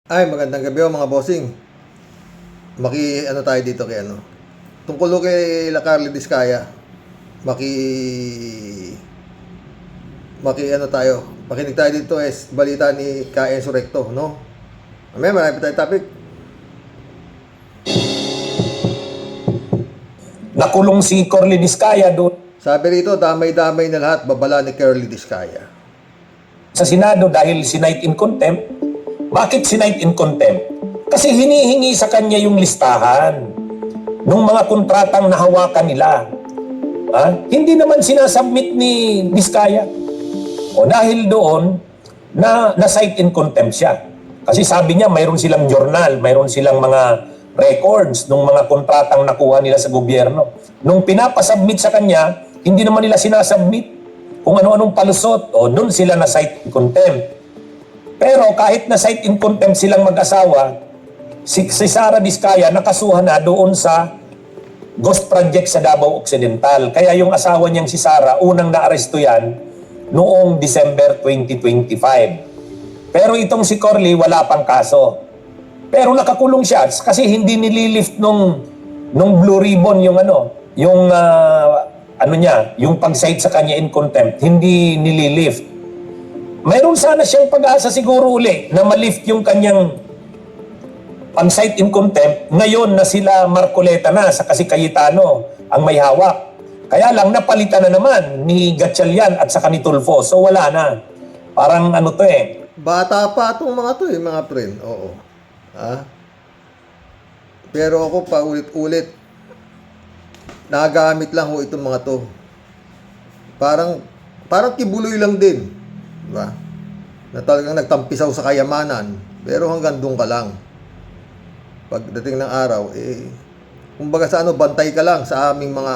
Ay, magandang gabi mga bossing. Ano tayo dito kay ano? Tungkol kay La Carly Diskaya. Maki ano tayo. Makinig tayo dito es balita ni Enzo Recto, no? Marami tayong topic. Nakulong si Corly Diskaya doon Sabi rito, damay-damay na lahat babala ni Carly Diskaya. sa Senado dahil sinight in contempt. Bakit sinight in contempt? Kasi hinihingi sa kanya yung listahan ng mga kontratang nahawakan nila. Hindi naman sinasubmit ni Diskaya. O dahil doon, na-cite in contempt siya. Kasi sabi niya, mayroon silang journal, mayroon silang mga records ng mga kontratang nakuha nila sa gobyerno. Nung pinapasubmit sa kanya, hindi naman nila sinasubmit kung ano-anong palusot. O doon sila na-cite in contempt. Pero kahit na-cite in contempt silang mag-asawa, si Sara Diskaya nakasuhan na doon sa Ghost Project sa Davao Occidental. Kaya yung asawa niyang si Sara, unang naaresto yan noong December 2025. Pero itong si Corly, wala pang kaso. Pero nakakulong siya kasi hindi nililift nung Blue Ribbon yung yung pag-cite sa kanya in contempt, hindi nililift. Mayroon sana siyang pag-asa siguro uli na malift yung kanyang pag-cite in contempt ngayon na sila Marcoleta na sa kasi Cayetano ang may hawak. Kaya lang napalitan na naman ni Gatchalian at saka ni Tulfo. So wala na. Parang Bata pa itong mga to mga friend. Oo. Pero ako pa ulit-ulit nagamit lang ho itong mga to. Parang kibuloy lang din. Diba? Na talagang nagtampisaw sa kayamanan, pero hanggang doon ka lang. Pagdating ng araw, kumbaga sa bantay ka lang sa aming mga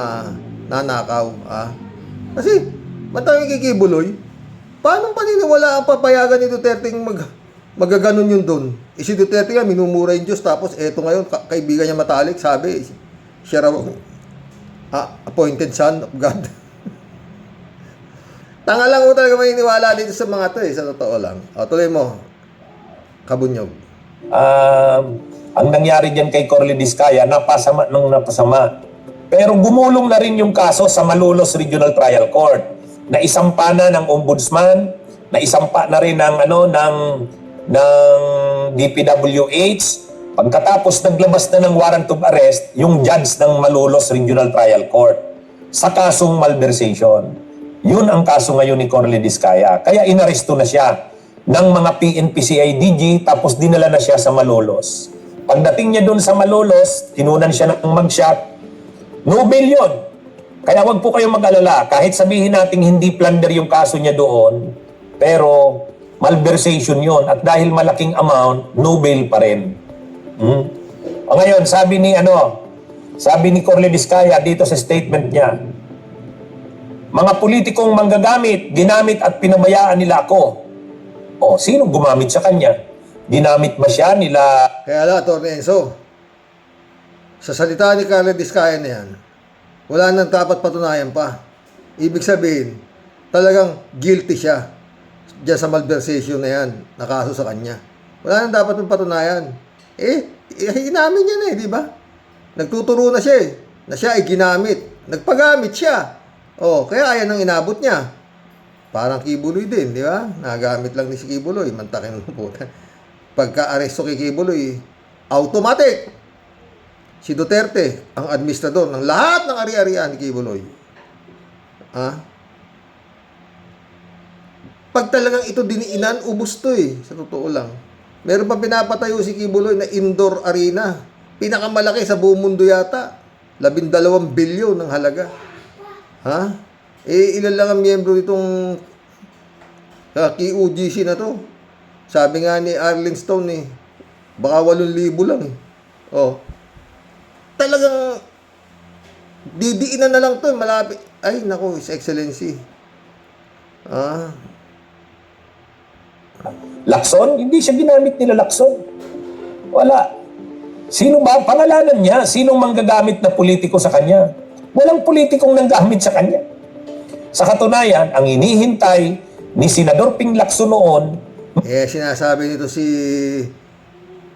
nanakaw. Kasi, matawing kikibuloy, paano paniniwala ang papayagan ni Duterte magaganon yun doon? Si Duterte nga, minumura yung Diyos, tapos eto ngayon, kaibigan niya matalik, sabi, siya raw, appointed son of God. Tanga lang mo talaga maniniwala dito sa mga to sa totoo lang. Tuloy mo, Kabunyog. Ang nangyari dyan kay Corly Diskaya, napasama. Pero gumulong na rin yung kaso sa Malolos Regional Trial Court. Naisampa na ng ombudsman, naisampa na rin ng DPWH. Pagkatapos naglabas na ng warrant of arrest, yung judge ng Malolos Regional Trial Court sa kasong malversation. Yun ang kaso ngayon ni Corly Diskaya. Kaya inaresto na siya ng mga PNP-CIDG tapos dinala na siya sa Malolos. Pagdating niya doon sa Malolos, tinunan siya ng mugshot. No bail yun. Kaya wag po kayong mag-alala. Kahit sabihin natin hindi plunder yung kaso niya doon, pero malversation yun. At dahil malaking amount, no bail pa rin. Ngayon, sabi ni Corly Diskaya dito sa statement niya, mga politikong manggagamit, ginamit at pinabayaan nila ako. Sino gumamit sa kanya? Ginamit ba siya nila? Kaya lang, Atty. Enzo, sa salita ni Carly Diskaya na yan, wala nang dapat patunayan pa. Ibig sabihin, talagang guilty siya diyan sa malversation na yan, nakaso sa kanya. Wala nang dapat ng patunayan. Inamin niya na di ba? Nagtuturo na siya na siya ay ginamit. Nagpagamit siya. Kaya ayan ang inabot niya. Parang Kibuloy din, di ba? Nagamit lang ni si Kibuloy. Mantakin mo po. Pagka-aresto kay Kibuloy, automatic. Si Duterte, ang administrador ng lahat ng ari-arian ni Kibuloy. Pag talagang ito diniinan, ubos to sa totoo lang. Meron pa pinapatayo si Kibuloy na indoor arena. Pinakamalaki sa buong mundo yata. 12 bilyon ng halaga. Ilan lang ang miyembro nitong KUGC na to. Sabi nga ni Arlen Stone baka 8,000 lang Talagang didiinan na lang to malapit. Ay nako, His Excellency. Lacson? Hindi siya ginamit nila Lacson. Wala. Sino ba? Pangalanan niya. Sinong manggagamit na politiko sa kanya? Walang politikong nanggamit sa kanya. Sa katunayan, ang hinihintay ni Senador Ping Lacson noon, sinasabi nito si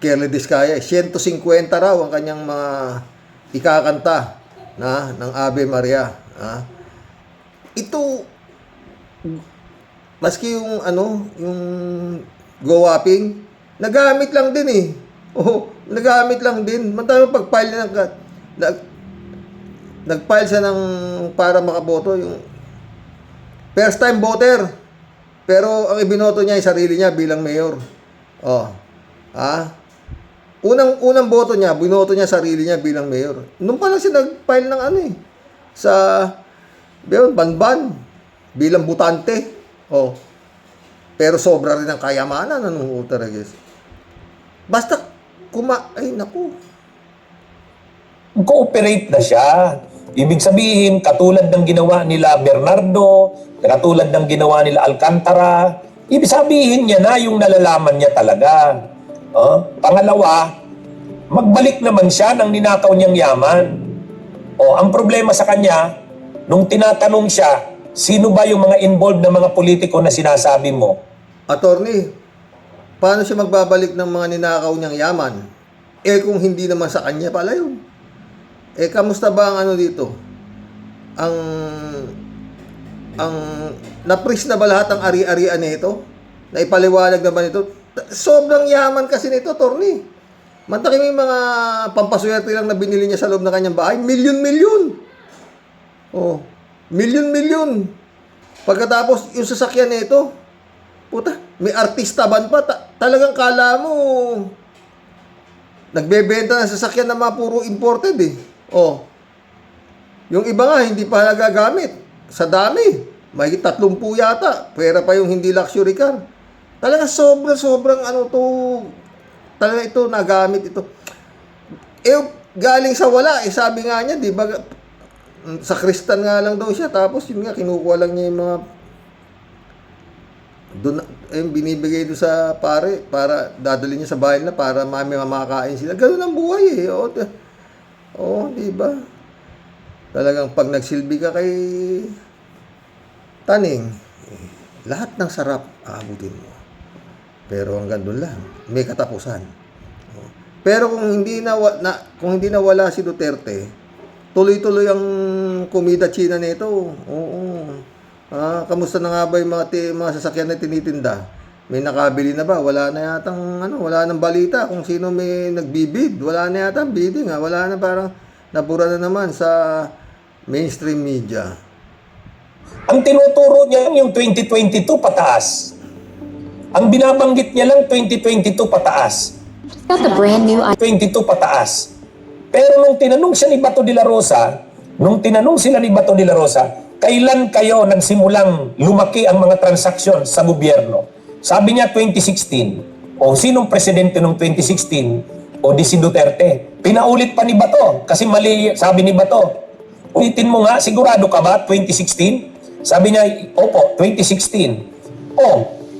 Kerly Diskaya, 150 raw ang kanyang mga ikakanta ng Ave Maria. Ito, maski yung yung go-whopping, nagamit lang din eh. Nagamit lang din. Mantalo pag-file niya nag-file siya ng para makaboto yung first time voter. Pero ang ibinoto niya ay sarili niya bilang mayor. Unang boto niya, binoto niya sarili niya bilang mayor. Nung pa lang siya nag-file ng sa Banban bilang butante. Pero sobra rin ang kayamanan ng Uterres. Basta ay naku. Cooperate na siya. Ibig sabihin, katulad ng ginawa nila Bernardo, katulad ng ginawa nila Alcantara, ibig sabihin niya na yung nalalaman niya talaga. Pangalawa, magbalik naman siya ng ninakaw niyang yaman. Ang problema sa kanya, nung tinatanong siya, sino ba yung mga involved na mga politiko na sinasabi mo? Attorney, paano siya magbabalik ng mga ninakaw niyang yaman? Kung hindi naman sa kanya pala yun. Kamusta ba ang dito? Ang na-freeze na ba lahat ng ari-arian nito? Na ipaliwanag naman ito? Sobrang yaman kasi nito, Attorney. Mantaki may mga pampaswerte lang na binili niya sa loob ng kanyang bahay. Milyon-milyon. Milyon-milyon. Pagkatapos, yung sasakyan nito, puta, may artista ban pa. Talagang kala mo, nagbebenta ng sasakyan na mga puro imported eh. Yung iba nga, hindi pa nagagamit. Sa dami. May 30 yata. Pwera pa yung hindi luxury car. Talaga sobrang talaga ito, nagamit ito. Galing sa wala. Sabi nga niya, di ba, sa Kristan nga lang daw siya. Tapos yun nga, kinukuha lang niya yung mga binibigay doon sa pare para dadalhin niya sa bahay na para mamakain sila. Ganun ang buhay eh. Di ba? Talagang pag nagsilbi ka kay Taning, lahat ng sarap aabutin mo. Pero hanggang doon lang, may katapusan. Pero kung hindi nawala si Duterte, tuloy-tuloy ang komida China nito. Kamusta na nga ba yung mga sasakyan na tinitinda? May nakabili na ba? Wala na yatang wala nang balita kung sino may nagbibid. Wala na yatang bidding, wala na, parang nabura na naman sa mainstream media. Ang tinuturo niya yung 2022 pataas. Ang binabanggit niya lang 2022 pataas. Got the brand new 22 pataas. Pero nung tinanong siya ni Bato de la Rosa, kailan kayo nagsimulang lumaki ang mga transaksyon sa gobyerno? Sabi niya 2016. Sinong presidente nung 2016? Di si Duterte. Pinaulit pa ni Bato kasi mali, sabi ni Bato. Ulitin mo nga, sigurado ka ba 2016? Sabi niya, opo, 2016.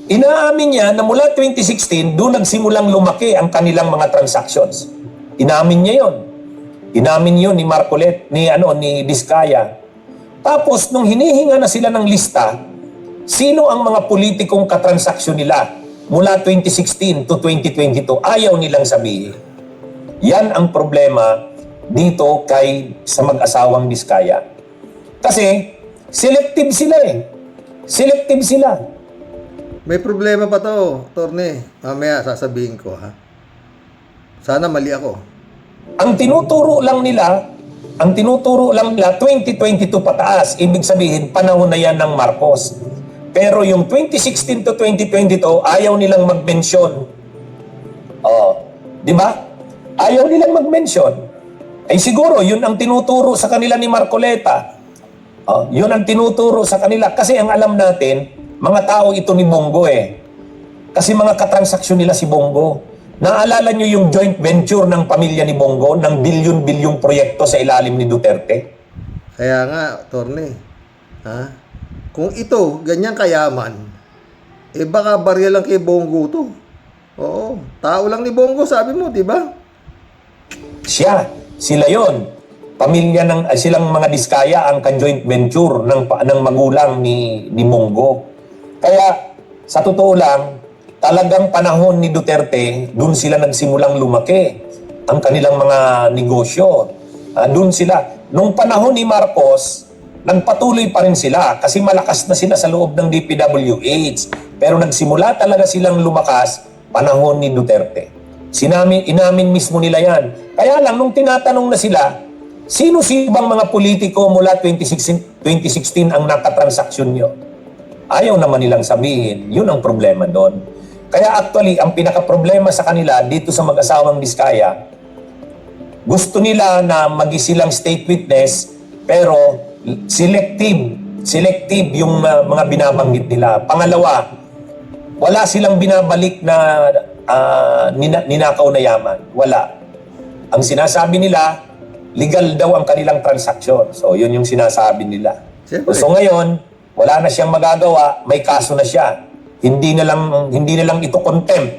Inaamin niya na mula 2016, doon nagsimulang lumaki ang kanilang mga transactions. Inamin niya yon. Inamin yun ni Marcolet, ni Diskaya. Tapos, nung hinihinga na sila ng lista, sino ang mga politikong katransaksyon nila mula 2016 to 2022? Ayaw nilang sabihin. Yan ang problema dito sa mag-asawang Diskaya. Kasi, selective sila eh. Selective sila. May problema pa to, Torne. Mamaya sasabihin ko, ha. Sana mali ako. Ang tinuturo lang nila 2022 pataas. Ibig sabihin, panahon na yan ng Marcos. Pero yung 2016 to 2022, ayaw nilang mag-mention. Di ba? Ayaw nilang mag-mention. Ay siguro, yun ang tinuturo sa kanila ni Marcoleta. Yun ang tinuturo sa kanila. Kasi ang alam natin, mga tao ito ni Bongo eh. Kasi mga katransaksyon nila si Bongo. Naalala nyo yung joint venture ng pamilya ni Bongo ng bilyon-bilyong proyekto sa ilalim ni Duterte? Kaya nga, Torne, kung ito, ganyan kayaman, baka barya lang kay Bongo to. Oo, tao lang ni Bongo, sabi mo, di ba? Sila yon. Pamilya silang mga Diskaya ang ka-joint venture ng magulang ni Bongo. Kaya, sa totoo lang, talagang panahon ni Duterte, doon sila nagsimulang lumaki ang kanilang mga negosyo. Doon sila. Nung panahon ni Marcos, nagpatuloy pa rin sila kasi malakas na sila sa loob ng DPWH. Pero nagsimula talaga silang lumakas panahon ni Duterte. Inamin mismo nila yan. Kaya lang, nung tinatanong na sila, sino-sino bang mga politiko mula 2016 ang nakatransaksyon nyo? Ayaw naman nilang sabihin. Yun ang problema doon. Kaya actually, ang pinaka-problema sa kanila dito sa mag-asawang Diskaya, gusto nila na mag-isilang state witness, pero selective yung mga binabanggit nila. Pangalawa, wala silang binabalik na ninakaw na yaman. Wala. Ang sinasabi nila, legal daw ang kanilang transaksyon. So, yun yung sinasabi nila. Siyempre. So, ngayon, wala na siyang magagawa, may kaso na siya. Hindi na lang ito contempt.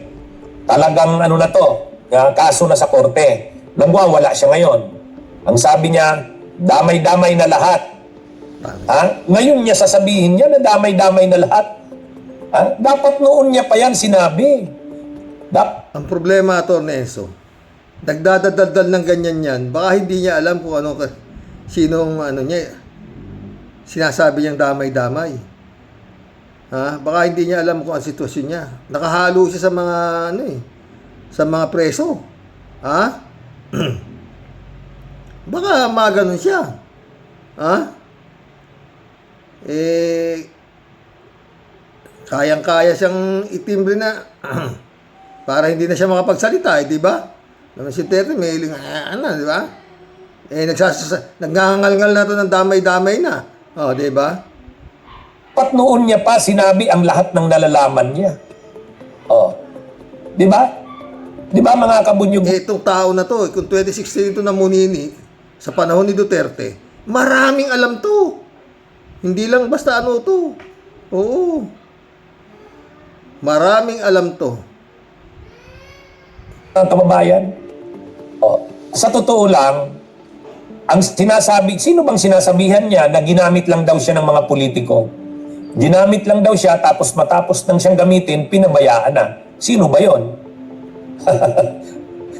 Talagang ano na to, kaso na sa korte. Nagwawala siya ngayon. Ang sabi niya, damay-damay na lahat. Ngayon niya sasabihin niya na damay-damay na lahat. Dapat noon niya pa yan sinabi. Ang problema, Atty. Enzo, nagdadadaldal ng ganyan yan, baka hindi niya alam kung sinong sinasabi niyang damay-damay. Baka hindi niya alam kung ang sitwasyon niya. Nakahalo siya sa mga sa mga preso. Baka maganon siya. Kayang-kaya siyang itimbre na para hindi na siya makapagsalita, di ba? Naman si Tete, may hiling, di ba? Nagngangal-ngal na ito ng damay-damay na. Di ba? Pat noon niya pa sinabi ang lahat ng nalalaman niya. Di ba? Di ba mga kabunyog? Itong tao na to, kung 2016 ito namunini, sa panahon ni Duterte, maraming alam to. Hindi lang basta to. Oo. Maraming alam to. Ang kababayan. Sa totoo lang, ang sinasabi, sino bang sinasabihan niya na ginamit lang daw siya ng mga politiko? Ginamit lang daw siya, tapos matapos nang siyang gamitin, pinabayaan na. Sino ba yon?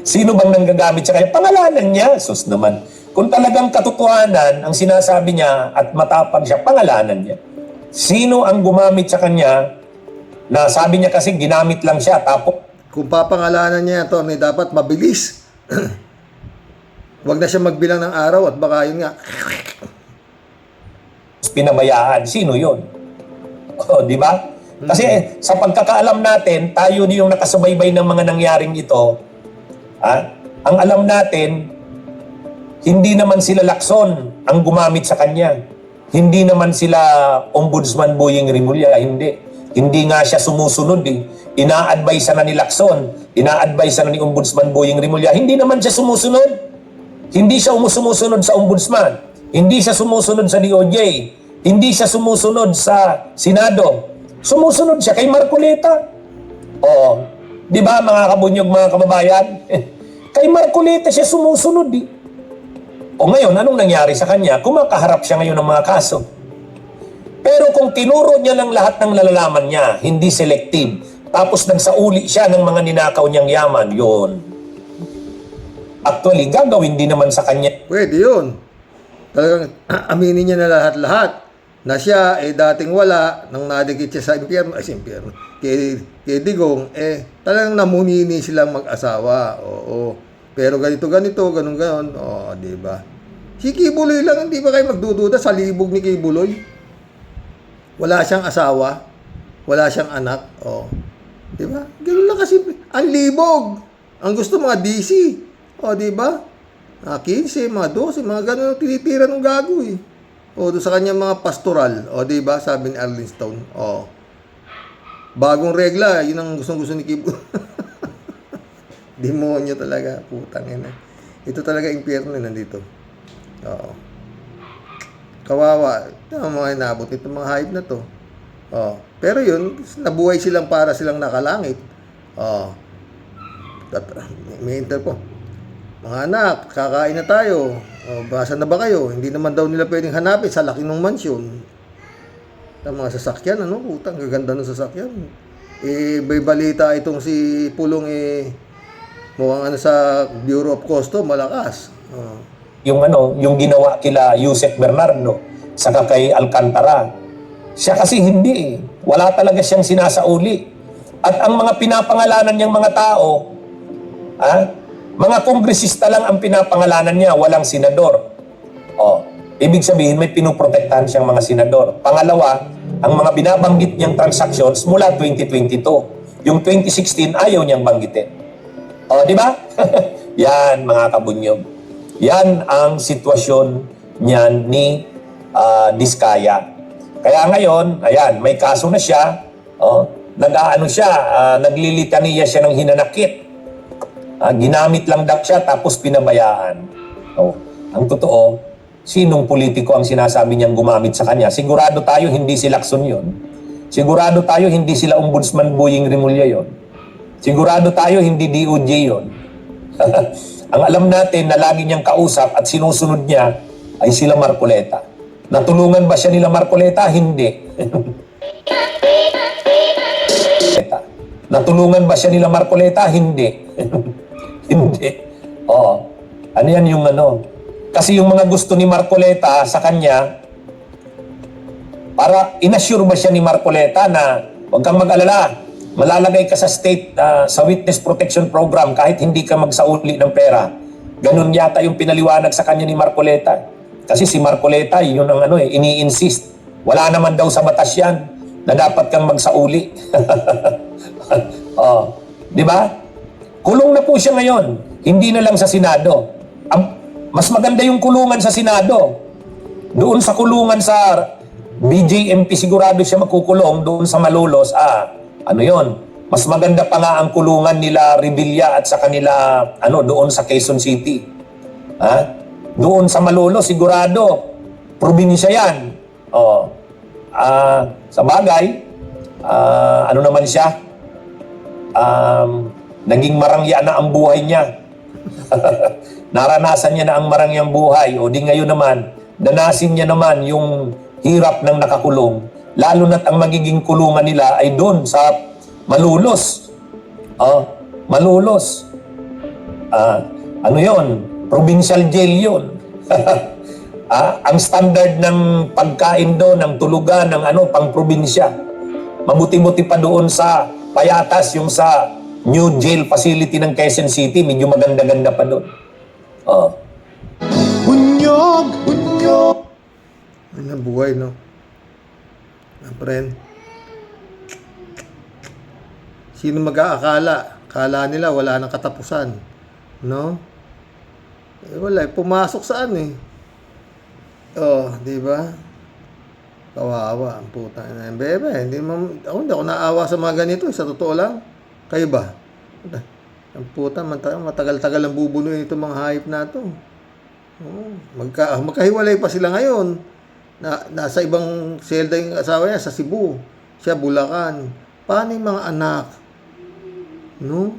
Sino bang nanggagamit siya? Kaya pangalanan niya. Sus naman. Kung talagang katotohanan ang sinasabi niya at matapang siya, pangalanan niya. Sino ang gumamit sa kanya na sabi niya kasi ginamit lang siya, tapos Kung papangalanan niya ito, dapat mabilis. Huwag na siya magbilang ng araw at baka yun nga. pinabayaan. Sino yun? Di ba? Kasi sa pagkakaalam natin, tayo yung nakasubaybay ng mga nangyaring ito. Ang alam natin, hindi naman sila Lacson ang gumamit sa kanya. Hindi naman sila Ombudsman Boying Rimulya. Hindi nga siya sumusunod. Ina-advise na ni Lacson. Ina-advise na ni Ombudsman Boying Rimulya. Hindi naman siya sumusunod. Hindi siya sumusunod sa Ombudsman. Hindi siya sumusunod sa DOJ. Hindi siya sumusunod sa Senado. Sumusunod siya kay Marcoleta. Di ba mga kabunyog, mga kababayan? Kay Marcoleta siya sumusunod. Ngayon, anong nangyari sa kanya? Kumakaharap siya ngayon ng mga kaso. Pero kung tinuro niya lang lahat ng nalalaman niya, hindi selective, tapos nagsauli siya ng mga ninakaw niyang yaman, yun. Actually, gagawin din naman sa kanya. Pwede yun. Talagang aminin niya na lahat-lahat. Na siya, dating wala, nang nadikit siya sa impyerno, kay Digong, talagang namunini silang mag-asawa. Oo. Pero ganito, ganun. Di ba? Si Kibuloy lang, hindi ba kayo magdududa sa libog ni Kibuloy? Wala siyang asawa, wala siyang anak. Di ba? Ganun lang kasi. Ang libog. Ang gusto mga DC. Di ba? 15, mga 12, mga ganun tinitira ng gago doon sa kanya mga pastoral. Di ba? Sabi ni Arlene Stone. Bagong regla, yun ang gustong-gusto ni Kibuloy. Demonyo talaga, putang ina. Ito talaga impyerno nandito. Kawawa. Ito ang mga inabot itong mga hype na to. Pero yun, nabuhay silang para silang nakalangit. May interpo. Mga anak, kakain na tayo. Basa na ba kayo? Hindi naman daw nila pwedeng hanapin sa laki ng mansyon. Ang mga sasakyan, putang, gaganda ng sasakyan. may balita itong si Pulong mukhang ano sa Bureau of Custom, malakas. Oh. Yung ginawa kila Yusek Bernardo saka kay Alcantara. Siya kasi hindi. Wala talaga siyang sinasauli. At ang mga pinapangalanan niyang mga tao, mga kongresista lang ang pinapangalanan niya, walang senador. Ibig sabihin, may pinoprotektahan siyang mga senador. Pangalawa, ang mga binabanggit niyang transactions mula 2022. Yung 2016, ayaw niyang banggitin. Di ba? Yan, mga kabunyog. Yan ang sitwasyon niyan ni Diskaya. Kaya ngayon, ayan, may kaso na siya. Naglilitaniya siya ng hinanakit. Ginamit lang daw siya tapos pinabayaan. Ang totoo, sinong politiko ang sinasabi niyang gumamit sa kanya? Sigurado tayo hindi si Lacson yun. Sigurado tayo hindi sila Ombudsman Boying Rimulya yun. Sigurado tayo hindi DOJ yun. Ang alam natin na lagi niyang kausap at sinusunod niya ay sila Marcoleta. Natulungan ba siya nila Marcoleta? Hindi. Natulungan ba siya nila Marcoleta? Hindi. Hindi. Ano yan yung Kasi yung mga gusto ni Marcoleta sa kanya, para inassure ba siya ni Marcoleta na huwag kang mag-alala, malalagay ka sa state, sa witness protection program kahit hindi ka magsauli ng pera. Ganun yata yung pinaliwanag sa kanya ni Marcoleta. Kasi si Marcoleta, yun ang ini-insist. Wala naman daw sa batas yan na dapat kang magsauli. Di ba? Kulong na po siya ngayon. Hindi na lang sa Senado. Mas maganda yung kulungan sa Senado. Doon sa kulungan sa BJMP sigurado siya makukulong. Doon sa Malolos, ano yon? Mas maganda pa nga ang kulungan nila Revilla at sa kanila, doon sa Quezon City. Doon sa Malolos, sigurado, probinsya yan. Sa bagay, ano naman siya? Naging marangya na ang buhay niya. Naranasan niya na ang marangyang buhay. O di ngayon naman, danasin niya naman yung hirap ng nakakulong. Lalo na't ang magiging kulungan nila ay doon sa Malolos. Malolos. Ano yon? Provincial jail yun. Ang standard ng pagkain doon, ng tulugan, ng pang probinsya. Mabuti-buti pa doon sa Payatas, yung sa new jail facility ng Quezon City, medyo maganda-ganda pa doon. Bunyog! Ano buhay, no? Friend. Sino mag-aakala? Kala nila wala nang katapusan. No? Wala. Pumasok saan di ba? Kawawa ang puta na yan. Bebe, hindi ako naawa sa mga ganito. Sa totoo lang. Kayo ba? Ang puta, matagal-tagal ang bubunuin itong mga hayop na ito. Magkahiwalay pa sila ngayon. Nasa ibang selda yung asawa niya sa Cebu. Siya Bulacan. Paano yung mga anak? No?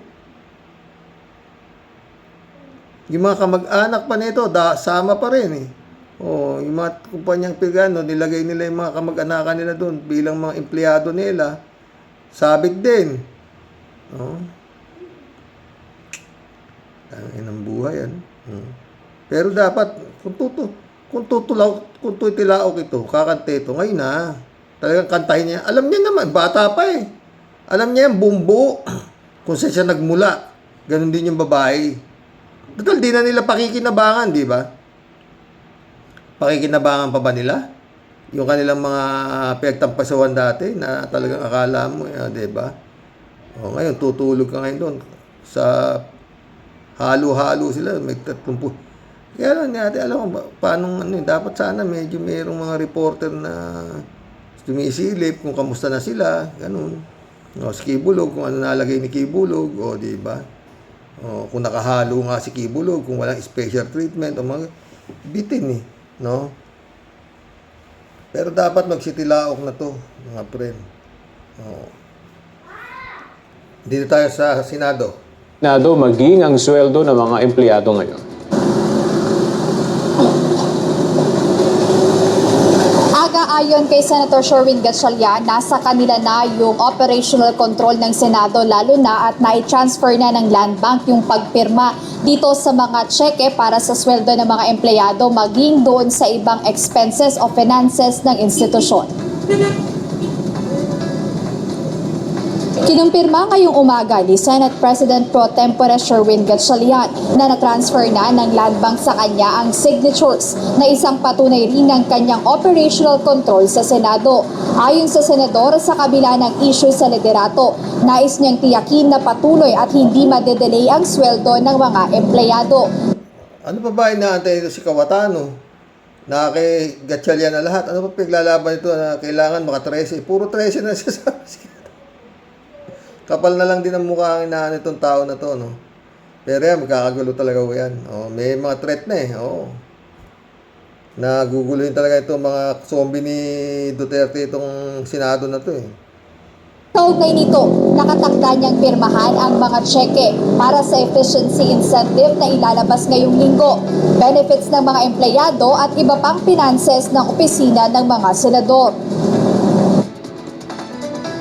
Yung mga kamag-anak pa nito, sama pa rin yung mga kumpanyang Pigano, nilagay nila yung mga kamag-anakan nila doon bilang mga empleyado nila. Sabit din. Tangin ng buhay yan. Pero dapat, kung tutilaok ito, kakante ito, ngayon na, talagang kantahin niya. Alam niya naman, bata pa Alam niya yung bumbu, kung saan siya nagmula. Ganon din yung babae. Total, di na nila pakikinabangan, di ba? Pakikinabangan pa ba nila? Yung kanilang mga pinagtampasawan dati na talagang akala mo, di ba? Ngayon, tutulog ka ngayon doon. Sa halo-halo sila, may 30. Kaya lang natin, alam mo, paano, dapat sana medyo mayroong mga reporter na sumisilip kung kamusta na sila, ganun. Si Kibulog, kung ano nalagay ni Kibulog, di ba? Kung nakahalo nga si Kibulog, kung walang special treatment, mga bitin no? Pero dapat magsitilaok na to, mga friend. Dito tayo sa Senado. Senado maging ang sweldo ng mga empleyado ngayon. Ayon kay Senator Sherwin Gatchalian, nasa kanila na yung operational control ng Senado lalo na at nai-transfer na ng Land Bank yung pagpirma dito sa mga tseke para sa sweldo ng mga empleyado maging doon sa ibang expenses o finances ng institusyon. Kinumpirma ngayong umaga ni Senate President Pro Tempore Sherwin Gatchalian na na-transfer na ng Land Bank sa kanya ang signatures na isang patunay rin ng kanyang operational control sa Senado. Ayon sa Senador, sa kabila ng issue sa liderato, nais niyang tiyakin na patuloy at hindi madedelay ang sweldo ng mga empleyado. Ano pa ba inaantay ito si Cayetano? Na kay Gatchalian na lahat. Ano pa piglalaban ito na kailangan maka 13? Puro 13 na siya sa kapal na lang din ang mukha ang inaan itong tao na to, no? Pero yan, magkakagulo talaga ko yan. Oh, may mga threat na eh. Oh. Naguguluhin talaga itong mga zombie ni Duterte itong Senado na to eh. Kaugnay nito, nakatakda niyang pirmahan ang mga tseke para sa efficiency incentive na ilalabas ngayong linggo, benefits ng mga empleyado at iba pang finances ng opisina ng mga senador.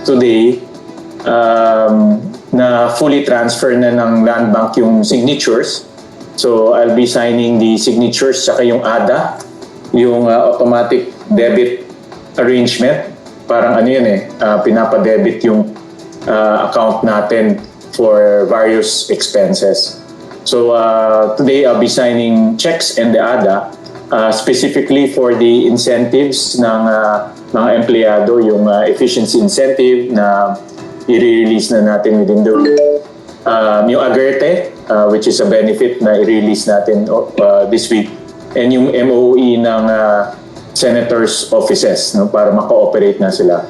Today, na fully transfer na ng Land Bank yung signatures. So I'll be signing the signatures saka yung ADA, yung automatic debit arrangement. Parang ano yun pinapadebit yung account natin for various expenses. So today I'll be signing checks and the ADA specifically for the incentives ng mga empleyado, yung efficiency incentive na i-release na natin within the week. Yung Agerte, which is a benefit na i-release natin this week. And yung MOE ng senators' offices, no, para maka-operate na sila.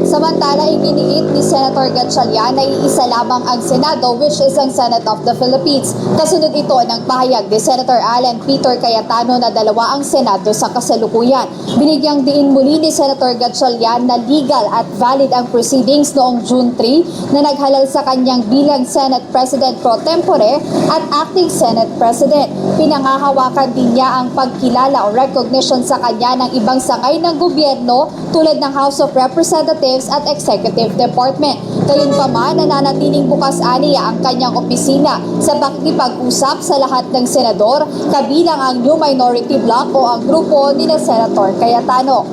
Samantala, iginiit ni Senator Gatchalian na iisa lamang ang Senado, which is ang Senate of the Philippines. Kasunod ito ng pahayag ni Senator Alan Peter Cayetano na dalawa ang Senado sa kasalukuyan. Binigyang diin muli ni Senator Gatchalian na legal at valid ang proceedings noong June 3 na naghalal sa kanyang bilang Senate President Pro Tempore at Acting Senate President. Pinangahawakan din niya ang pagkilala o recognition sa kanya ng ibang sangay ng gobyerno tulad ng House of Representatives at Executive Department. Gayunpaman, nananatiling bukas aniya ang kanyang opisina sa pakikipag-usap sa lahat ng senador, kabilang ang New Minority Bloc o ang grupo ni Senator Cayetano.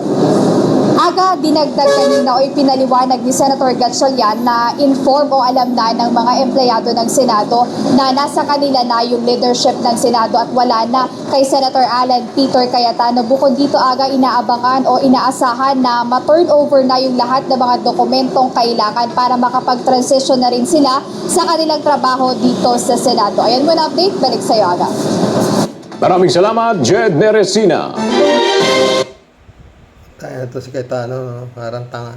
Aga, dinagdag kanina o ipinaliwanag ni Senator Gatchalian na inform o alam na ng mga empleyado ng Senado na nasa kanila na yung leadership ng Senado at wala na kay Senator Alan Peter Cayetano. Bukod dito, aga inaabangan o inaasahan na ma-turn over na yung lahat ng mga dokumentong kailangan para makapag-transition na rin sila sa kanilang trabaho dito sa Senado. Ayan mo na update, balik sa'yo aga. Maraming salamat, Jed Neresina. Kaya ito si Cayetano, no? Parang tanga.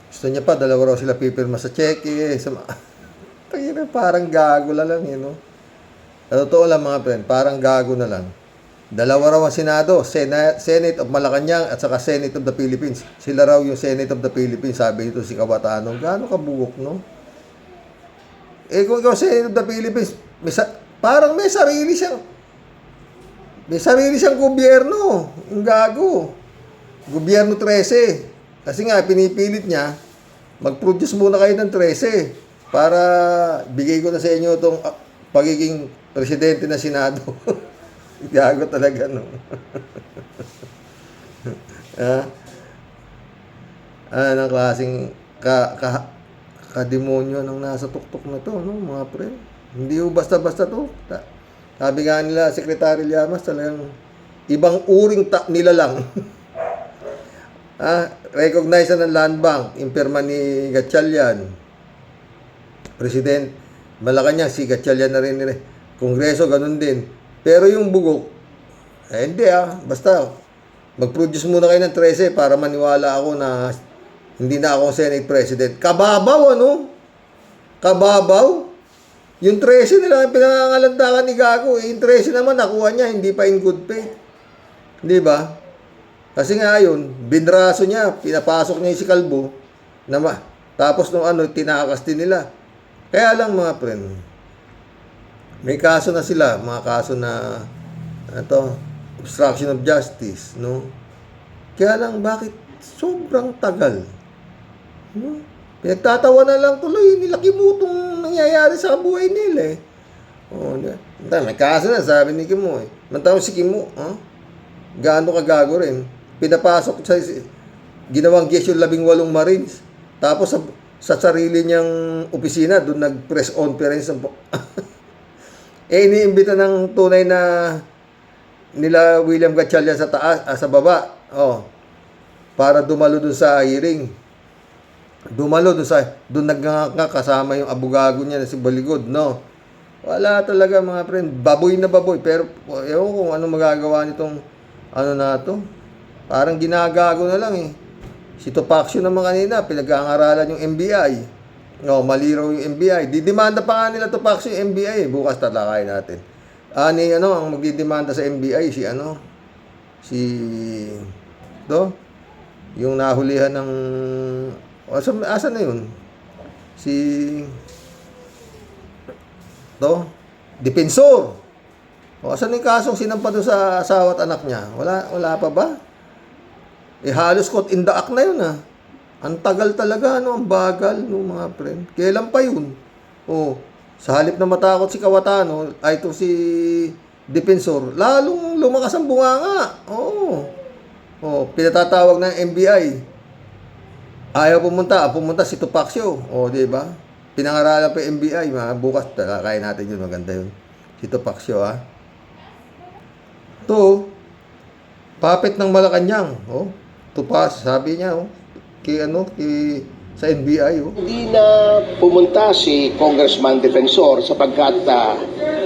Gusto niya pa, dalawa raw sila pipirma sa cheque. Parang gago na lang, you know? Sa totoo lang mga friend, parang gago na lang. Dalawa raw ang Senado, Senate of Malacanang at saka Senate of the Philippines. Sila raw yung Senate of the Philippines, sabi nito si Cayetano. Gaano kabugok, no? Eh kung ikaw Senate of the Philippines, parang may sarili siyang gobyerno. Ang gago. Gobyerno 13. Kasi nga, pinipilit niya, mag-produce muna kayo ng 13 para bigay ko na sa inyo itong pagiging presidente ng Senado. Gago talaga, no? Anong klaseng kademonyo ng nasa tuktok na to, no, mga pre? Hindi ho basta-basta to. Sabi nga nila, Secretary Llamas, talagang ibang uring nila lang. Recognize na ng Land Bank, impirma ni Gatchalian. President Malacanang, si Gatchalian na rin nila. Kongreso, ganun din. Pero yung bugok, hindi basta mag-produce muna kayo ng 13 para maniwala ako na hindi na ako Senate President. Kababaw, ano? Kababaw? Yung 13 nila pinangangalandakan ni Gago. Yung 13 naman nakuha niya, hindi pa in good faith. Di ba? Kasi nga yun, binraso niya, pinapasok niya si Calvo, tapos nung tinakas din nila. Kaya lang mga friend, may kaso na sila, mga kaso na, obstruction of justice, no? Kaya lang, bakit sobrang tagal? No? Pinagtatawa na lang tuloy, nilakimutong nangyayari sa buhay nila eh. Oh, may kaso na, sabi ni Kimo eh. Mantawang si Kimo, gaano kagago rin. Pinapasok sa ginawang guest yung 18 Marines. Tapos sa sarili niyang opisina, doon nag-press conference. Iniimbita ng tunay na nila William Gatchalian sa taas, sa baba. Para dumalo doon sa hearing. Doon nagnganga kasama yung abogago niya na si Baligod, no? Wala talaga mga friend, baboy na baboy. Pero ewan ko kung ano magagawa nitong na to. Parang ginagago na lang eh. Si Topacio naman kanina, pinag-aangaralan yung NBI. Maliraw yung NBI. Didemanda pa nga nila Topacio yung NBI. Bukas tatalakayin natin. Ang magdidemanda sa NBI, yung nahulihan ng, asa na yun? Depensor. Asan yung kasong sinampa doon sa asawa at anak niya? Wala pa ba? Halos caught in the act na yun Ang tagal talaga, ang bagal, mga friend. Kailan pa yun? Sa halip na matakot si Kawatano, ay ito si Depensor, lalong lumakas ang bunganga. Pinatatawag ng NBI. Ayaw pumunta si Topacio. Di ba? Pinangaralan pa yung NBI, bukas kaya natin yun, maganda yun. Si Topacio, Ito, puppet ng Malacanang. Tupas, sabi niya, sa NBI. Hindi na pumunta si Congressman Defensor sapagkat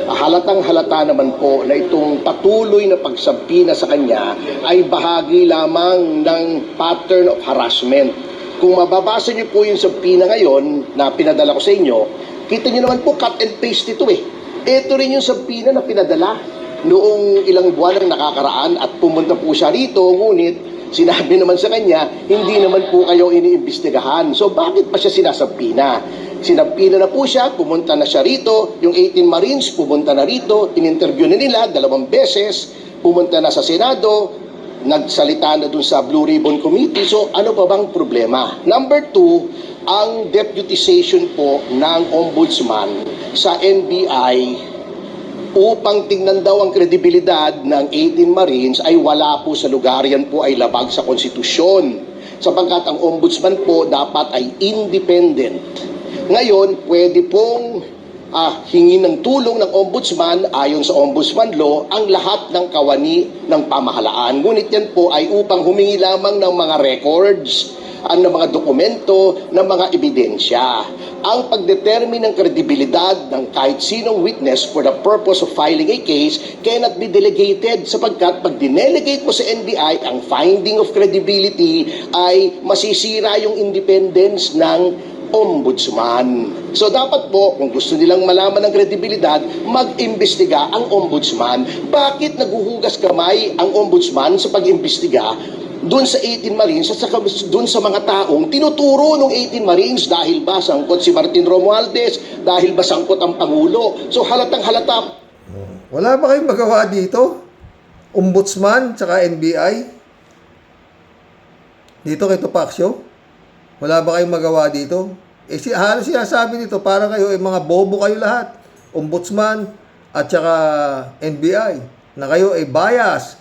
halatang halata naman po na itong patuloy na pagsampina sa kanya ay bahagi lamang ng pattern of harassment. Kung mababasa niyo po yung sampina ngayon na pinadala ko sa inyo, kita niyo naman po cut and paste ito eh. Ito rin yung sampina na pinadala noong ilang buwan ang nakakaraan at pumunta po siya rito, ngunit sinabi naman sa kanya, hindi naman po kayo iniimbestigahan. So bakit pa siya sinasampina? Sinampina na po siya, pumunta na siya rito, yung 18 Marines pumunta na rito, in-interview na nila 2 beses, pumunta na sa Senado, nagsalita na dun sa Blue Ribbon Committee. So ano pa bang problema? Number 2, ang deputization po ng Ombudsman sa NBI upang tingnan daw ang kredibilidad ng 18 Marines ay wala po sa lugar. Yan po ay labag sa konstitusyon. Sapagkat ang ombudsman po dapat ay independent. Ngayon, pwede pong hingin ng tulong ng ombudsman ayon sa ombudsman law ang lahat ng kawani ng pamahalaan. Ngunit yan po ay upang humingi lamang ng mga records, ng mga dokumento, ng mga ebidensya. Ang pagdetermine ng kredibilidad ng kahit sinong witness for the purpose of filing a case cannot be delegated sapagkat pag dinelegate mo sa NBI, ang finding of credibility ay masisira yung independence ng ombudsman. So dapat po, kung gusto nilang malaman ng kredibilidad, mag-imbestiga ang ombudsman. Bakit naguhugas kamay ang ombudsman sa pag-imbestiga doon sa 18 Marines at saka doon sa mga taong tinuturo ng 18 Marines? Dahil ba sangkot si Martin Romualdez? Dahil ba sangkot ang Pangulo? So halatang halata. Wala ba kayong magawa dito? Ombudsman tsaka NBI? Dito kay Topacio? Wala ba kayong magawa dito? Halos sinasabi nito, para kayo mga bobo kayo lahat. Ombudsman at saka NBI. Na kayo ay bias.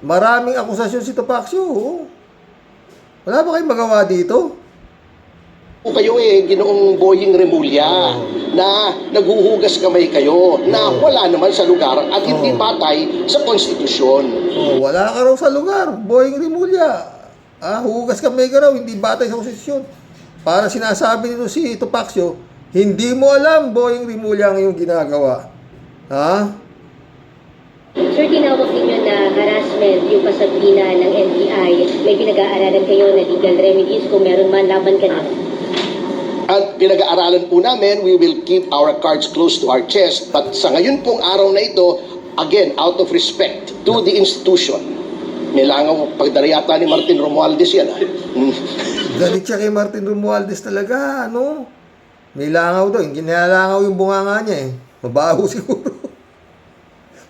Maraming akusasyon si Topacio. Wala ba kayong magawa dito? Kayo Ginoong Boying Remulla, na naghuhugas kamay kayo, na wala naman sa lugar at hindi patay sa konstitusyon. Wala ka raw sa lugar, Boying Remulla. Huhugas kamay ka raw, hindi batay sa konstitusyon. Para sinasabi nito si Topacio, hindi mo alam, Boying Remulla, ang iyong ginagawa. Sir, tinawag ninyo na harassment yung pasampina ng NBI. May pinag-aaralan kayo na legal remedies kung meron man, laban ka na. At pinag-aaralan po namin, we will keep our cards close to our chest. But sa ngayon pong araw na ito, again, out of respect to the institution, nilangaw pagdarayata ni Martin Romualdez yan. Galit siya kay Martin Romualdez talaga, May langaw daw. Ginalangaw yung bunganga niya Mabaho siguro.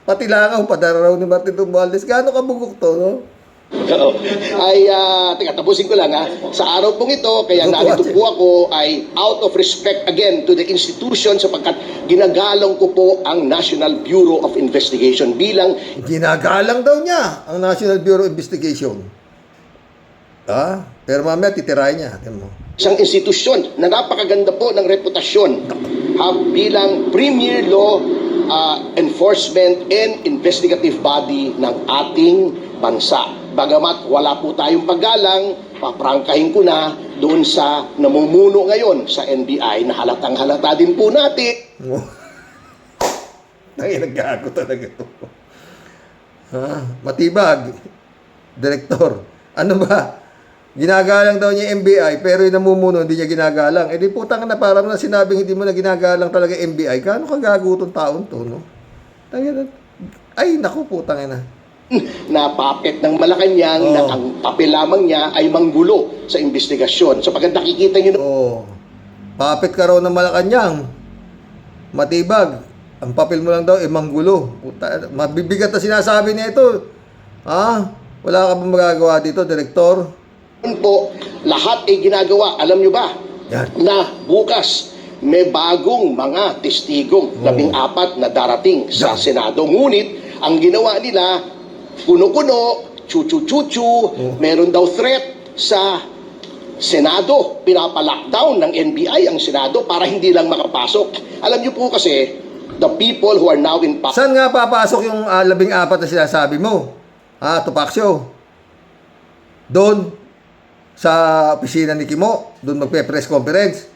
Pati langaw, padara raw ni Martin Romualdez. Gaano kabugok to, no? Oo. Ay, teka, tapusin ko lang ha. Sa araw pong ito, kaya narito po ako ay out of respect again to the institution sapagkat ginagalang ko po ang National Bureau of Investigation bilang Ginagalang daw niya ang National Bureau of Investigation. Pero mamaya titirahin niya. Tingnan mo. isang institusyon na napakaganda po ng reputasyon bilang premier law enforcement and investigative body ng ating bansa. Bagamat wala po tayong paggalang, paprangkahin ko na doon sa namumuno ngayon sa NBI na halatang halata din po natin. Nagagago talaga ito. Matibag. Direktor. Ano ba? Ginagalang daw niya yung NBI, pero yung namumuno, hindi niya ginagalang. Eh di putang na, parang na sinabing hindi mo na ginagalang talaga yung NBI. Gaano kagago itong taon to, no? Ay, naku, putang na. Na puppet ng Malacanang na ang papel lamang niya ay manggulo sa investigasyon. So pagka nakikita niyo Puppet ka raw ng Malacanang. Matibag. Ang papel mo lang daw ay manggulo. Puta, mabibigat na sinasabi niya ito. Wala ka ba magagawa dito, Direktor? po, lahat ay ginagawa. Alam nyo ba na bukas may bagong mga testigong 14 na darating sa Senado. Ngunit ang ginawa nila, kuno-kuno, chuchu-chuchu, meron daw threat sa Senado. Pinapalockdown ng NBI ang Senado para hindi lang makapasok. Alam nyo po kasi, the people who are now in power. Saan nga papasok yung 14 na sinasabi mo? Tupaksyo. Doon sa opisina ni Kimo, doon magpe-press conference.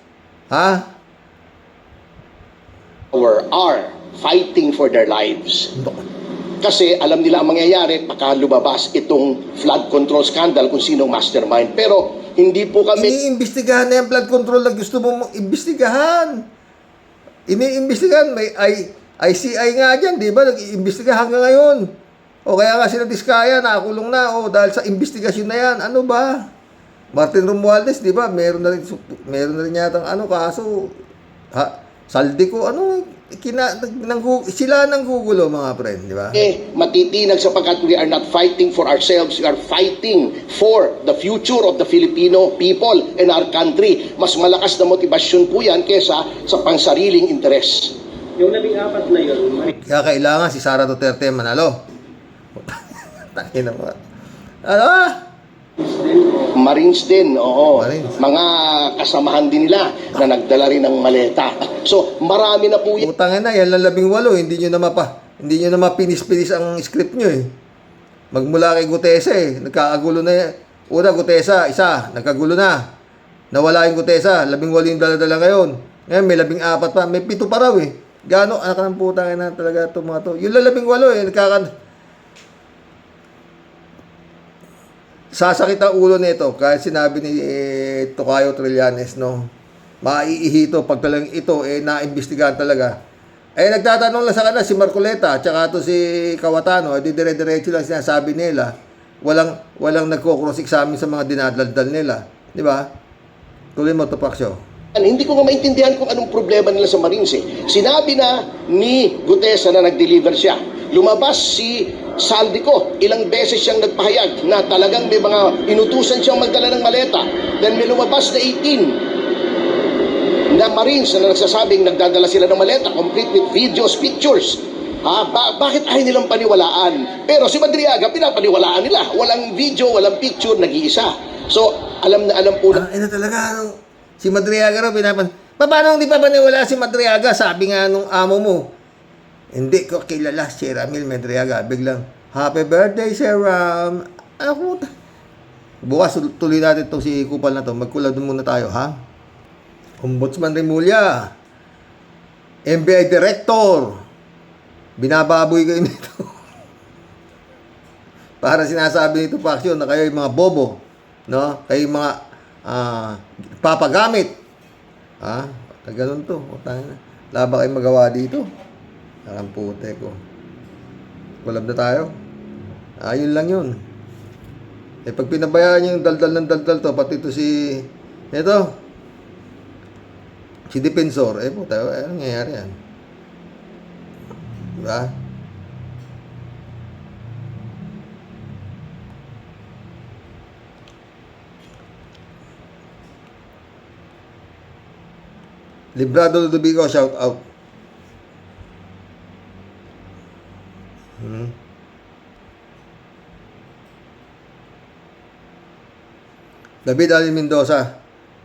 Are fighting for their lives. Kasi alam nila ang mangyayari pagka lumabas itong flood control scandal kung sinong mastermind. Pero hindi po kami... Iniimbestigahan na yung flood control na gusto mong imbestigahan. Iniimbestigahan. May ICI nga dyan, di ba? Nag-iimbestiga hanggang ngayon. O kaya nga sila Diskaya, nakakulong na. O dahil sa investigasyon na yan, ano ba? Martin Romualdez, di ba? Meron na rin yatang kaso. Saldi ko, sila nang gugulo, mga friend, di ba? Matitinag sapagkat we are not fighting for ourselves, we are fighting for the future of the Filipino people and our country. Mas malakas na motibasyon po yan kesa sa pansariling interes. Yung 14 na yun, kaya kailangan si Sara Duterte manalo. Tangina mo. Marines din, oo. Marines. Mga kasamahan din nila na nagdala rin ng maleta. So, marami na po yan. Utangin na, yan lang 18. Hindi nyo na mapinis-pinis ang script nyo eh. Magmula kay Gutesa eh. Nagkakagulo na yan. Una, Gutesa, isa. Nagkagulo na. Nawala yung Gutesa. 18 yung dala-dala ngayon. Ngayon, may 14 pa. May 7 pa raw eh. Gano, anak ng putangin na talaga ito mga to. Yung 18 eh. Sasakit ang ulo nito kahit sinabi ni Tocayo Trillanes, no, maiihito pag talagang ito naimbestigahan talaga. Nagtatanong lang sa kanila si Marcoleta at saka to si Cawatano, di dire-diretso lang sinasabi nila, walang nagko-cross-examine sa mga dinadaldal nila, di ba? Tuloy mo, Tupaksyo. Hindi ko nga maintindihan kung anong problema nila sa Marines eh. Sinabi na ni Gutesa na nag-deliver siya. Lumabas si Saldico, ilang beses siyang nagpahayag na talagang may mga inutusan siyang magdala ng maleta. Then may lumabas na 18 na Marines na nagsasabing nagdadala sila ng maleta, complete with videos, pictures. Bakit ayaw nilang paniwalaan? Pero si Madriaga, pinapaniwalaan nila. Walang video, walang picture, nag-iisa. So, alam na alam po na... Talaga, si Madriaga raw, paano hindi pa paniwala si Madriaga? Sabi nga nung amo mo, hindi ko kilala si Ramil Madriaga. Biglang, happy birthday, Sir Ram. Bukas, tuloy natin itong si Kupal na to. Magkulad muna tayo, ha? Ombudsman Remulla. NBI Director. Binababoy kayo nito. Para sinasabi nito, Paksyo, na kayo yung mga bobo. No? Kayo yung mga papagamit. Ganun to. Laba kayo magawa dito. Ang pute ko. Kulab na tayo. Ayun lang yun. Pag pinabayaan nyo yung daldal ng daldal to, pati ito si Defensor, puta, anong nangyayari yan? Diba? Librado Ludovico, shout out. David Alin Mendoza,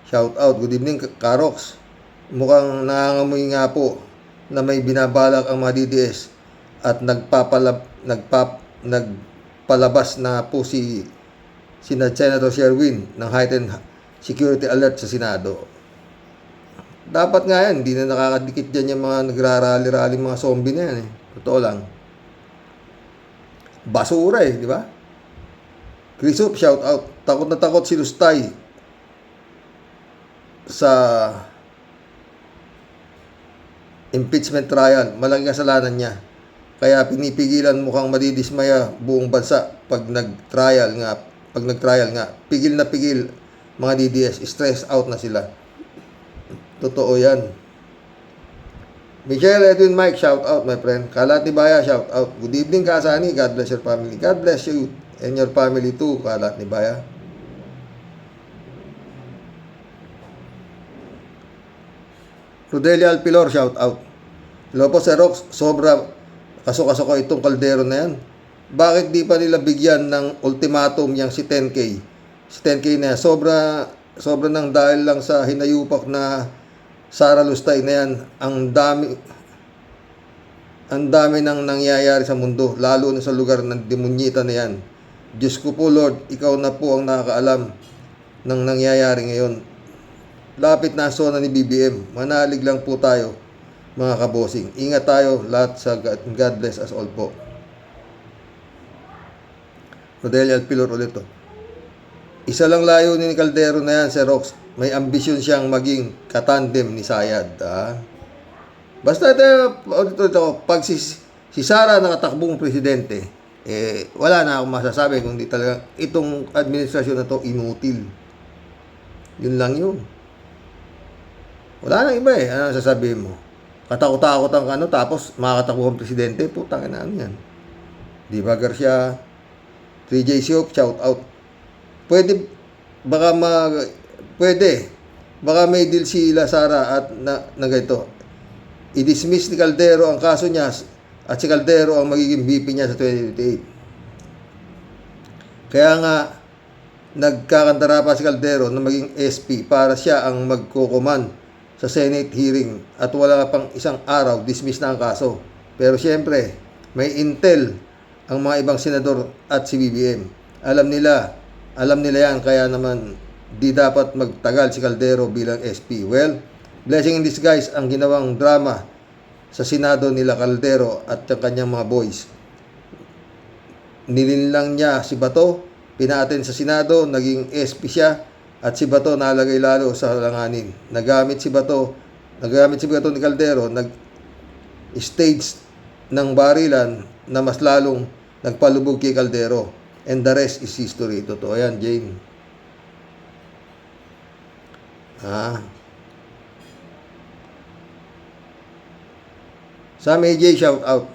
shout out. Good evening, Karox. Mukhang nangangamoy nga po na may binabalak ang mga DDS at nagpalabas na po si Senator Sherwin ng heightened security alert sa Senado. Dapat nga yan, hindi na nakakadikit dyan yung mga nagrarally-rally mga zombie na yan. Totoo lang. Basura di ba? Chrisop, shout out. Takot na takot si Lustay sa impeachment trial. Malaking kasalanan niya. Kaya pinipigilan mukhang madidismaya buong bansa pag nag-trial nga. Pigil na pigil mga DDS. Stress out na sila. Totoo yan. Michelle Edwin Mike, shout out my friend. Kalat ni Baya, shout out. Good evening Kasani. God bless your family. God bless you and your family too, Kalat ni Baya. Rodelia Alpilor, shout out. Hello po Sir Rox, sobra kaso-kaso ko itong kaldero na yan. Bakit di pa nila bigyan ng ultimatum yang si 10K? Si 10K na yan, sobra nang dahil lang sa hinayupak na Sara Lustay na yan. Ang dami nang nangyayari sa mundo, lalo na sa lugar ng demunyita na yan. Diyos ko po Lord, ikaw na po ang nakakaalam ng nangyayari ngayon. Lapit na ang zona ni BBM. Manalig lang po tayo, mga kabosing. Ingat tayo lahat sa God bless us all po. Rodelia Alpilor ulit to. Isa lang layo ni Caldero na yan, Sir Rox. May ambisyon siyang maging katandem ni Sayad. Basta pag si Sara nakatakbong presidente, wala na akong masasabi kung di talaga itong administrasyon na to inutil. Yun lang yun. Wala nang iba Ano sasabihin mo? Katakot-takot ang tapos makakatakbo ang presidente, putang ina yan. Di ba Garcia? 3J Siop, shout out. Pwede, baka may deal sila Sara at na ganito. I-dismiss ni Caldero ang kaso niya at si Caldero ang magiging VP niya sa 2028. Kaya nga, nagkakantara pa si Caldero na maging SP para siya ang magkukuman sa Senate hearing at wala pang isang araw, dismiss na ang kaso. Pero siyempre, may intel ang mga ibang senador at si BBM. Alam nila yan, kaya naman di dapat magtagal si Caldero bilang SP. Well, blessing in disguise ang ginawang drama sa Senado nila Caldero at ang kanyang mga boys. Nilinlang niya si Bato, pinaatin sa Senado, naging SP siya, at si Bato nalagay lalo sa langanin. Nagamit si Bato ni Caldero, nag-stage ng barilan na mas lalong nagpalubog kay Caldero. And the rest is history. Totoo yan, Jane. Sam AJ, shout out.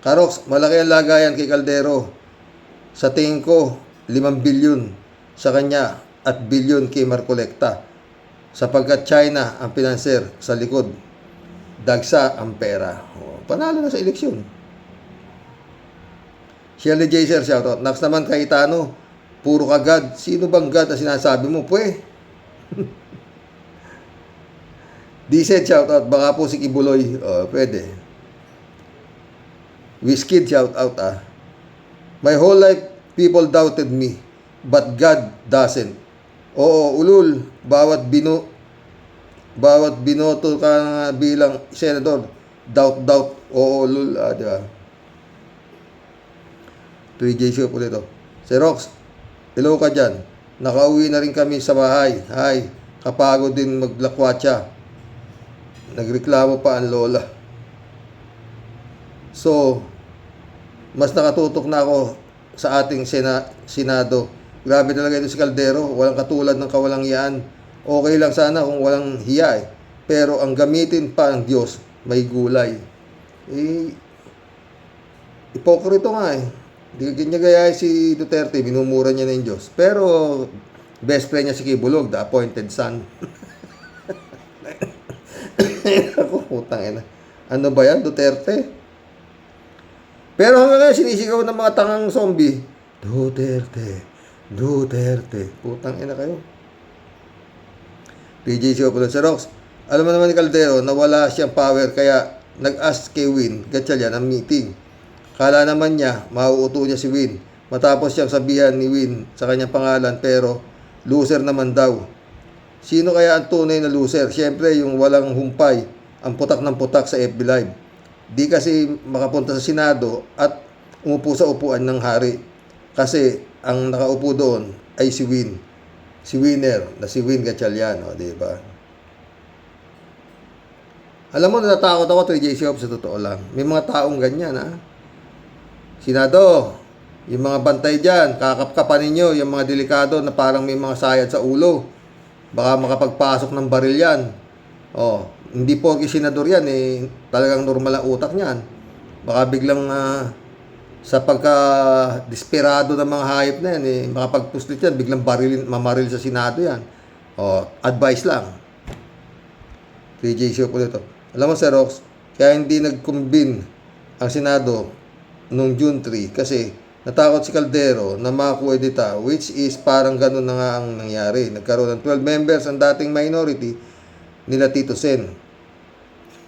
Karox, malaki ang lagayan kay Caldero. Sa tingin ko, 5 bilyon sa kanya at bilyon kay Marcolecta. Sapagkat China ang pinanser sa likod. Dagsa ang pera. Panalo na sa eleksyon. Shirley J. Sir, shout out. Next naman kay Tano, puro ka God. Sino bang God na sinasabi mo? Decent, shout out. Baka po si Kibuloy. Pwede. Wizkid, shout out. My whole life, people doubted me. But God doesn't. Oo, ulul. Bawat binoto ka bilang senador. Doubt. Oo, ulul. Di ba? 3J Show ulit ito. Si Rox, hello ka dyan. Nakauwi na rin kami sa bahay. Hay, kapagod din maglakwatsa. Nagreklamo pa ang lola. So, mas nakatutok na ako sa ating Senado. Grabe talaga ito si Caldero. Walang katulad ng kawalang hiyaan. Okay lang sana kung walang hiya Pero ang gamitin pa ng Diyos, may gulay. Ipokrito nga Hindi niya gaya si Duterte, minumura niya na yung Diyos. Pero, best friend niya si Kibulog, the appointed son. Ako, putang ina. Ano ba yan? Duterte? Pero hanggang ngayon, sinisigaw ng mga tangang zombie. Duterte. Duterte. Putang ina kayo. PJ Siopulo sa Rox. Alam mo naman ni Caldero na wala siyang power kaya nag-ask kay Win Gatchalian ang meeting. Kala naman niya, mauuto niya si Win. Matapos siyang sabihan ni Win sa kanyang pangalan pero loser naman daw. Sino kaya ang tunay na loser? Siyempre yung walang humpay, ang putak ng putak sa FB Live. Di kasi makapunta sa Senado at umupo sa upuan ng hari. Kasi ang nakaupo doon ay si Win. Si Winner na si Win Gatchalian, o diba? Alam mo, natatakot ako 3J Shop sa totoo lang. May mga taong ganyan, ha? Senado, yung mga bantay dyan, kakapkapan ninyo, yung mga delikado na parang may mga sayad sa ulo. Baka makapagpasok ng baril yan. Oh, hindi porke senador yan, talagang normal ang utak niyan. Baka biglang sa pagka-desperado ng mga hayop na yan, makapagpuslit yan, biglang mamaril sa Senado yan. Oh, advice lang. 3J Show po dito. Alam mo, Sir Rox, kaya hindi nag-convene ang Senado noong June 3 kasi natakot si Caldero na makuedita, which is parang ganun na nga ang nangyari. Nagkaroon ng 12 members ang dating minority nila Tito Sen.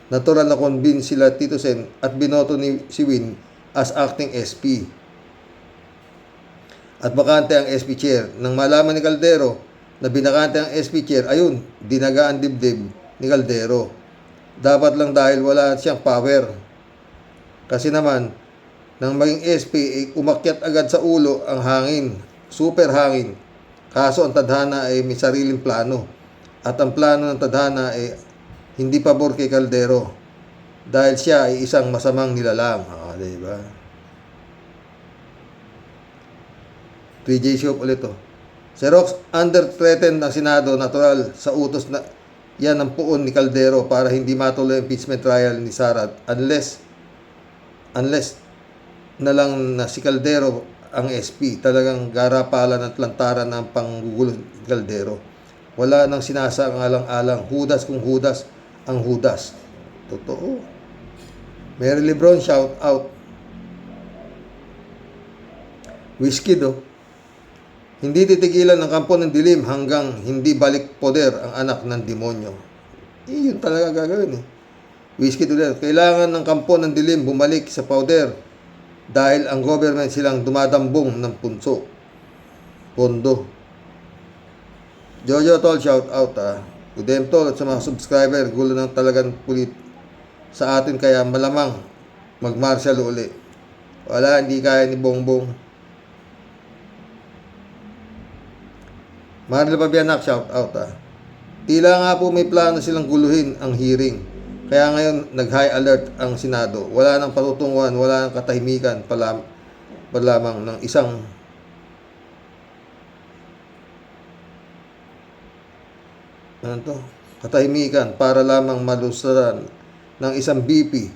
Natural na convince sila Tito Sen at binoto ni si Win as acting SP. At bakante ang SP chair. Nang malaman ni Caldero na binakante ang SP chair, ayun, dinagaan dibdib ni Caldero. Dapat lang dahil wala siyang power. Kasi naman, nang maging SP, umakyat agad sa ulo ang hangin. Super hangin. Kaso ang tadhana ay may sariling plano. At ang plano ng tadhana ay hindi pabor kay Caldero. Dahil siya ay isang masamang nilalang. Diba? 3J Shop ulit to. Xerox, under threatened ng Senado, natural sa utos na yan ang puon ni Caldero para hindi matuloy ang impeachment trial ni Sara unless na lang na si Caldero ang SP, talagang garapalan at lantaran ng panggugulo ni Caldero. Wala nang sinasaalang-alang, Judas kung Judas ang Judas. Totoo. Mary Lebron, shout out. Whiskey do. Hindi titigilan ng kampo ng dilim hanggang hindi balik poder ang anak ng demonyo. Yun talaga gagawin. Whiskey ulit. Kailangan ng kampo ng dilim bumalik sa poder dahil ang government silang dumadambong ng pondo. Jojo Tol, shout out Udem Tol at sa mga subscriber, gulo ng talagang pulit sa atin kaya malamang mag-martial uli. Wala, hindi kaya ni Bongbong. Marla Pabianak, shout out Tila nga po may plano silang guluhin ang hearing. Kaya ngayon nag-high alert ang Senado. Wala nang patutunguhan, wala nang katahimikan lamang ng isang katahimikan para lamang malusaran ng isang BP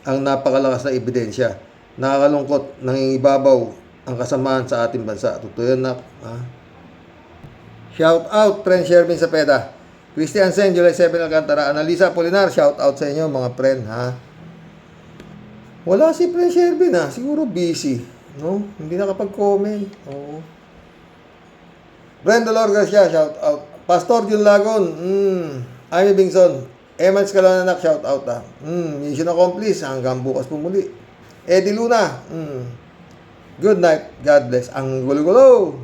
ang napakalakas na ebidensya. Nakakalungkot, nangingibabaw ang kasamaan sa ating bansa. Totoo yan, nak. Shout out, friend Shervin Sapeda. Christian Sen, July 7 Alcantara. Analisa Polinar, shout out sa inyo, mga friend, ha. Wala si friend Shervin, siguro busy, no? Hindi nakapag-comment. Oo. Brenda Lor Garcia, shout out. Pastor Jun Lagon, Amy Bingson, Emans Kalananak, shout out, mission accomplished, hanggang bukas pumuli. Eddie Luna, good night, God bless. Ang gulo-gulo.